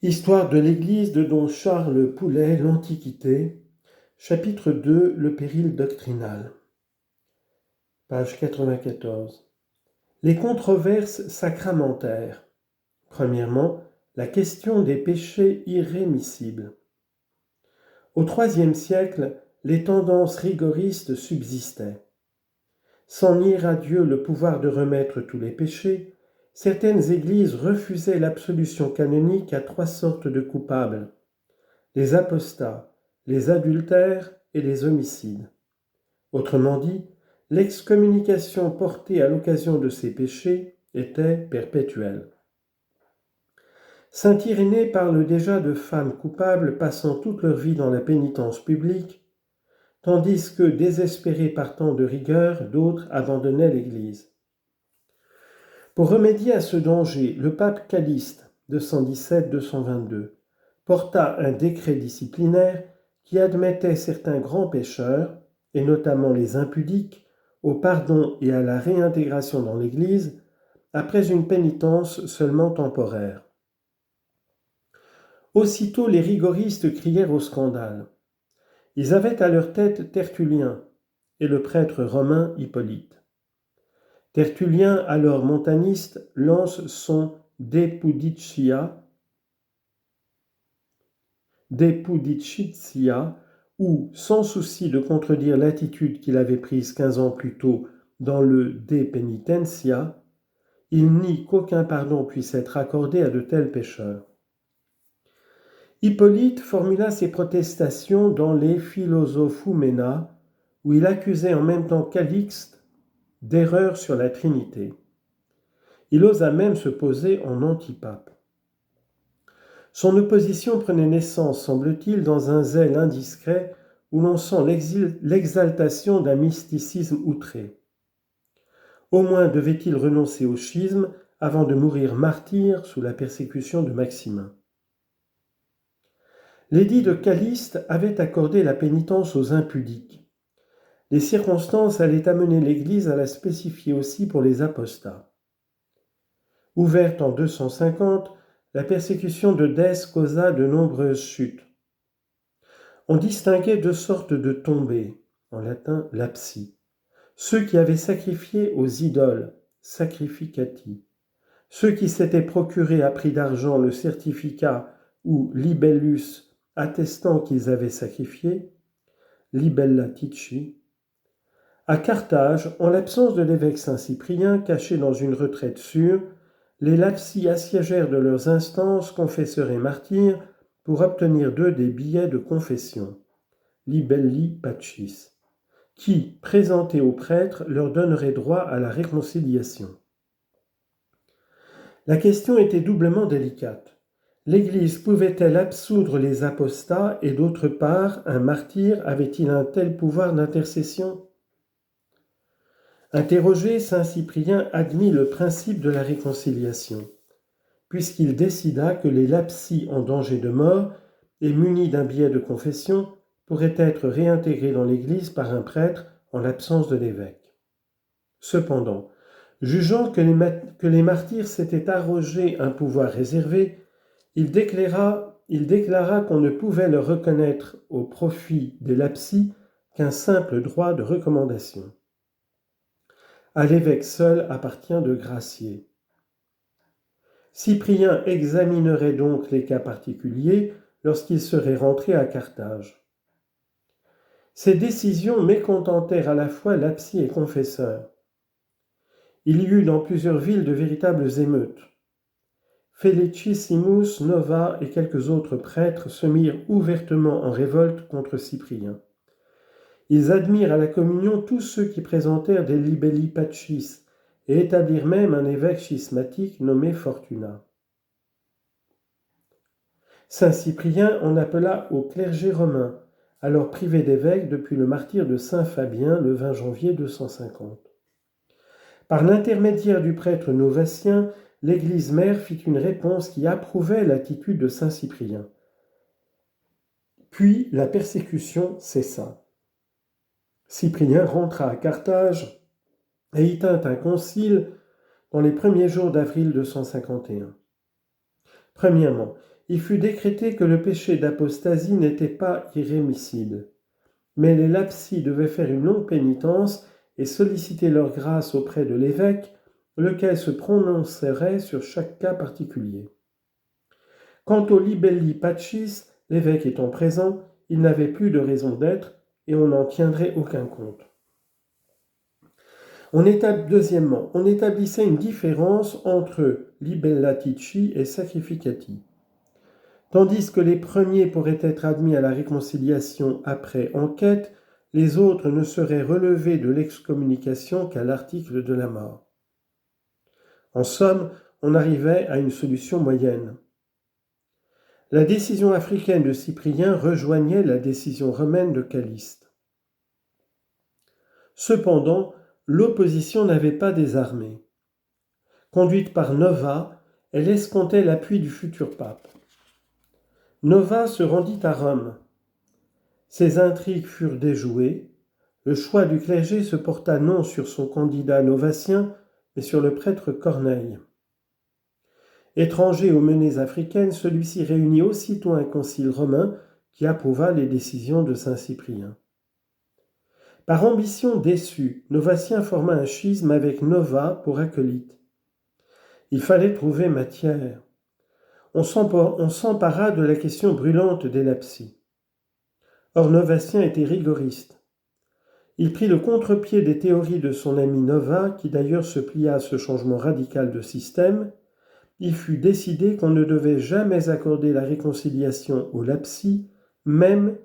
Histoire de l'Église de Don Charles Poulet, l'Antiquité, chapitre 2, le péril doctrinal. Page 94. Les controverses sacramentaires. Premièrement, la question des péchés irrémissibles. Au IIIe siècle, les tendances rigoristes subsistaient. Sans nier à Dieu le pouvoir de remettre tous les péchés, certaines églises refusaient l'absolution canonique à 3 sortes de coupables: les apostats, les adultères et les homicides. Autrement dit, l'excommunication portée à l'occasion de ces péchés était perpétuelle. Saint Irénée parle déjà de femmes coupables passant toute leur vie dans la pénitence publique, tandis que, désespérés par tant de rigueur, d'autres abandonnaient l'Église. Pour remédier à ce danger, le pape Calixte, 217-222, porta un décret disciplinaire qui admettait certains grands pécheurs, et notamment les impudiques, au pardon et à la réintégration dans l'Église, après une pénitence seulement temporaire. Aussitôt les rigoristes crièrent au scandale. Ils avaient à leur tête Tertullien et le prêtre romain Hippolyte. Tertullien, alors montaniste, lance son De Pudicitia, où, sans souci de contredire l'attitude qu'il avait prise 15 ans plus tôt dans le De Penitentia, il nie qu'aucun pardon puisse être accordé à de tels pécheurs. Hippolyte formula ses protestations dans les Philosophumena, où il accusait en même temps Calixte d'erreur sur la Trinité. Il osa même se poser en antipape. Son opposition prenait naissance, semble-t-il, dans un zèle indiscret où l'on sent l'exaltation d'un mysticisme outré. Au moins devait-il renoncer au schisme avant de mourir martyr sous la persécution de Maximin. L'édit de Calixte avait accordé la pénitence aux impudiques. Les circonstances allaient amener l'Église à la spécifier aussi pour les apostats. Ouverte en 250, la persécution de Dès causa de nombreuses chutes. On distinguait 2 sortes de tombées, en latin lapsi. Ceux qui avaient sacrifié aux idoles, sacrificati. Ceux qui s'étaient procuré à prix d'argent le certificat ou libellus attestant qu'ils avaient sacrifié, libellatici. À Carthage, en l'absence de l'évêque Saint-Cyprien, caché dans une retraite sûre, les lapsi assiégèrent de leurs instances confesseurs et martyrs pour obtenir d'eux des billets de confession, libelli pacis, qui, présentés aux prêtres, leur donneraient droit à la réconciliation. La question était doublement délicate. L'Église pouvait-elle absoudre les apostats et d'autre part, un martyr avait-il un tel pouvoir d'intercession ? Interrogé, saint Cyprien admit le principe de la réconciliation, puisqu'il décida que les lapsi en danger de mort et munis d'un billet de confession pourraient être réintégrés dans l'Église par un prêtre en l'absence de l'évêque. Cependant, jugeant que les martyrs s'étaient arrogé un pouvoir réservé, il déclara qu'on ne pouvait leur reconnaître au profit des lapsi qu'un simple droit de recommandation. À l'évêque seul appartient de gracier. Cyprien examinerait donc les cas particuliers lorsqu'il serait rentré à Carthage. Ces décisions mécontentèrent à la fois lapsi et confesseurs. Il y eut dans plusieurs villes de véritables émeutes. Felicissimus Nova et quelques autres prêtres se mirent ouvertement en révolte contre Cyprien. Ils admirent à la communion tous ceux qui présentèrent des libelli pacis et établirent même un évêque schismatique nommé Fortuna. Saint Cyprien en appela au clergé romain, alors privé d'évêque depuis le martyre de Saint Fabien le 20 janvier 250. Par l'intermédiaire du prêtre Novatien, l'Église mère fit une réponse qui approuvait l'attitude de Saint Cyprien. Puis la persécution cessa. Cyprien rentra à Carthage et y tint un concile dans les premiers jours d'avril 251. Premièrement, il fut décrété que le péché d'apostasie n'était pas irrémissible. Mais les lapsis devaient faire une longue pénitence et solliciter leur grâce auprès de l'évêque, lequel se prononcerait sur chaque cas particulier. Quant aux libelli pacis, l'évêque étant présent, il n'avait plus de raison d'être et on n'en tiendrait aucun compte. Deuxièmement, on établissait une différence entre libellatici et sacrificati. Tandis que les premiers pourraient être admis à la réconciliation après enquête, les autres ne seraient relevés de l'excommunication qu'à l'article de la mort. En somme, on arrivait à une solution moyenne. La décision africaine de Cyprien rejoignait la décision romaine de Caliste. Cependant, l'opposition n'avait pas désarmé. Conduite par Nova, elle escomptait l'appui du futur pape. Nova se rendit à Rome. Ses intrigues furent déjouées. Le choix du clergé se porta non sur son candidat novatien, mais sur le prêtre Corneille. Étranger aux menées africaines, celui-ci réunit aussitôt un concile romain qui approuva les décisions de saint Cyprien. Par ambition déçue, Novatien forma un schisme avec Nova pour acolyte. Il fallait trouver matière. On s'empara de la question brûlante des lapsis. Or Novatien était rigoriste. Il prit le contre-pied des théories de son ami Nova, qui d'ailleurs se plia à ce changement radical de système. Il fut décidé qu'on ne devait jamais accorder la réconciliation aux lapsis, même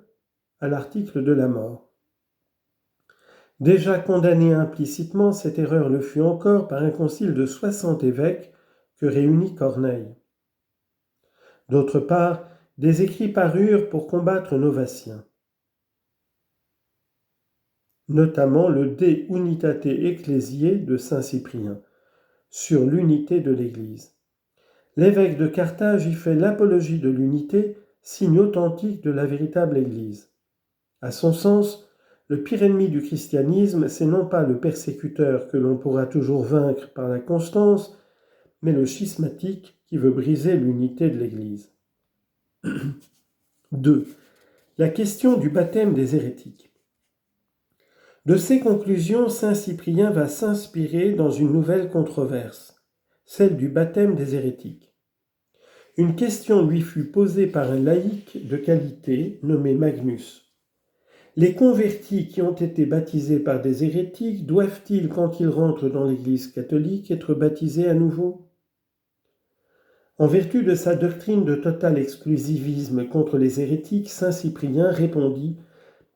à l'article de la mort. Déjà condamné implicitement, cette erreur le fut encore par un concile de 60 évêques que réunit Corneille. D'autre part, des écrits parurent pour combattre Novatien, notamment le De Unitate Ecclesiae de saint Cyprien, sur l'unité de l'Église. L'évêque de Carthage y fait l'apologie de l'unité, signe authentique de la véritable Église. À son sens, le pire ennemi du christianisme, c'est non pas le persécuteur que l'on pourra toujours vaincre par la constance, mais le schismatique qui veut briser l'unité de l'Église. 2. La question du baptême des hérétiques. De ces conclusions, saint Cyprien va s'inspirer dans une nouvelle controverse, celle du baptême des hérétiques. Une question lui fut posée par un laïc de qualité nommé Magnus. Les convertis qui ont été baptisés par des hérétiques doivent-ils, quand ils rentrent dans l'Église catholique, être baptisés à nouveau ? En vertu de sa doctrine de total exclusivisme contre les hérétiques, saint Cyprien répondit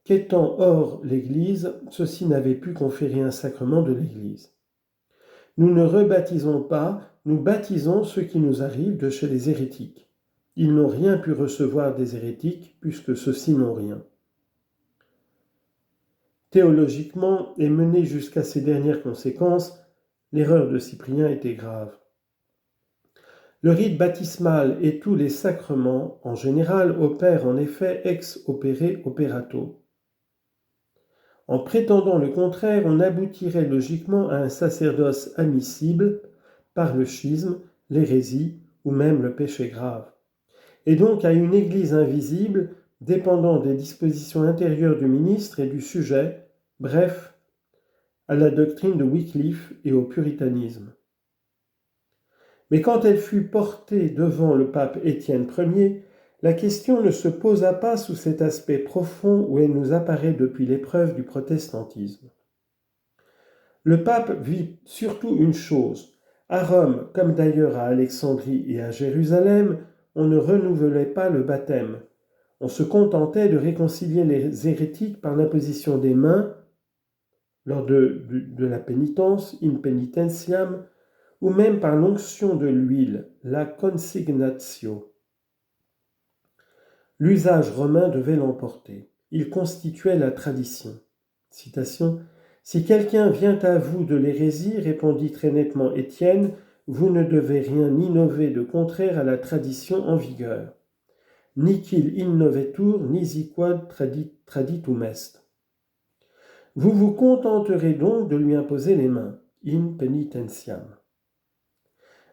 qu'étant hors l'Église, ceux-ci n'avaient pu conférer un sacrement de l'Église. Nous ne rebaptisons pas, nous baptisons ceux qui nous arrivent de chez les hérétiques. Ils n'ont rien pu recevoir des hérétiques, puisque ceux-ci n'ont rien. Théologiquement, et menée jusqu'à ses dernières conséquences, l'erreur de Cyprien était grave. Le rite baptismal et tous les sacrements, en général, opèrent en effet ex opere operato. En prétendant le contraire, on aboutirait logiquement à un sacerdoce admissible par le schisme, l'hérésie ou même le péché grave, et donc à une Église invisible dépendant des dispositions intérieures du ministre et du sujet, bref, à la doctrine de Wycliffe et au puritanisme. Mais quand elle fut portée devant le pape Étienne Ier, la question ne se posa pas sous cet aspect profond où elle nous apparaît depuis l'épreuve du protestantisme. Le pape vit surtout une chose. À Rome, comme d'ailleurs à Alexandrie et à Jérusalem, on ne renouvelait pas le baptême. On se contentait de réconcilier les hérétiques par l'imposition des mains lors de la pénitence, in penitentiam, ou même par l'onction de l'huile, la consignatio. L'usage romain devait l'emporter. Il constituait la tradition. Citation. « Si quelqu'un vient à vous de l'hérésie, répondit très nettement Étienne, vous ne devez rien innover de contraire à la tradition en vigueur. Nihil innovetur, nisi quod traditum est. Vous vous contenterez donc de lui imposer les mains, in penitentiam. »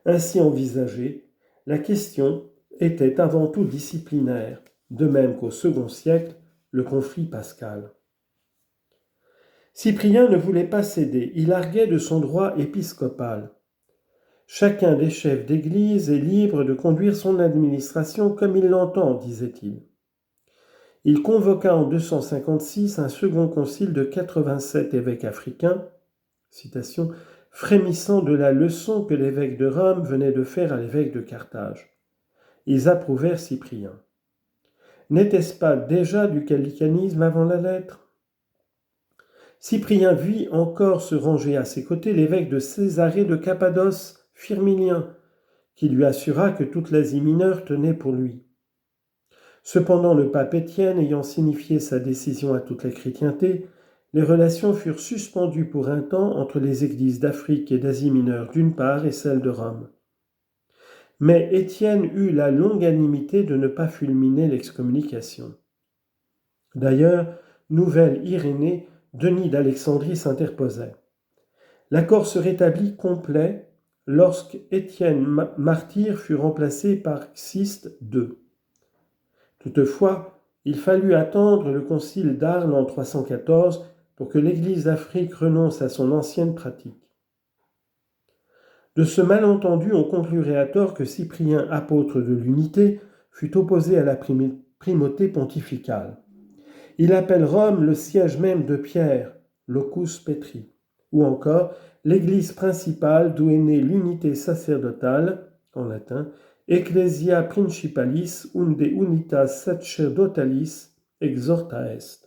Ainsi envisagée, la question était avant tout disciplinaire, de même qu'au second siècle, le conflit pascal. Cyprien ne voulait pas céder, il arguait de son droit épiscopal. Chacun des chefs d'Église est libre de conduire son administration comme il l'entend, disait-il. Il convoqua en 256 un second concile de 87 évêques africains, citation, frémissant de la leçon que l'évêque de Rome venait de faire à l'évêque de Carthage. Ils approuvèrent Cyprien. N'était-ce pas déjà du gallicanisme avant la lettre ? Cyprien vit encore se ranger à ses côtés l'évêque de Césarée de Cappadoce, Firmilien, qui lui assura que toute l'Asie mineure tenait pour lui. Cependant, le pape Étienne ayant signifié sa décision à toute la chrétienté, les relations furent suspendues pour un temps entre les églises d'Afrique et d'Asie mineure d'une part et celles de Rome. Mais Étienne eut la longanimité de ne pas fulminer l'excommunication. D'ailleurs, nouvelle Irénée, Denis d'Alexandrie s'interposait. L'accord se rétablit complet lorsque Étienne martyr fut remplacé par Xiste II. Toutefois, il fallut attendre le concile d'Arles en 314 pour que l'Église d'Afrique renonce à son ancienne pratique. De ce malentendu, on conclurait à tort que Cyprien, apôtre de l'unité, fut opposé à la primauté pontificale. Il appelle Rome le siège même de Pierre, locus Petri, ou encore l'église principale d'où est née l'unité sacerdotale, en latin, Ecclesia principalis unde unitas sacerdotalis exhorta est.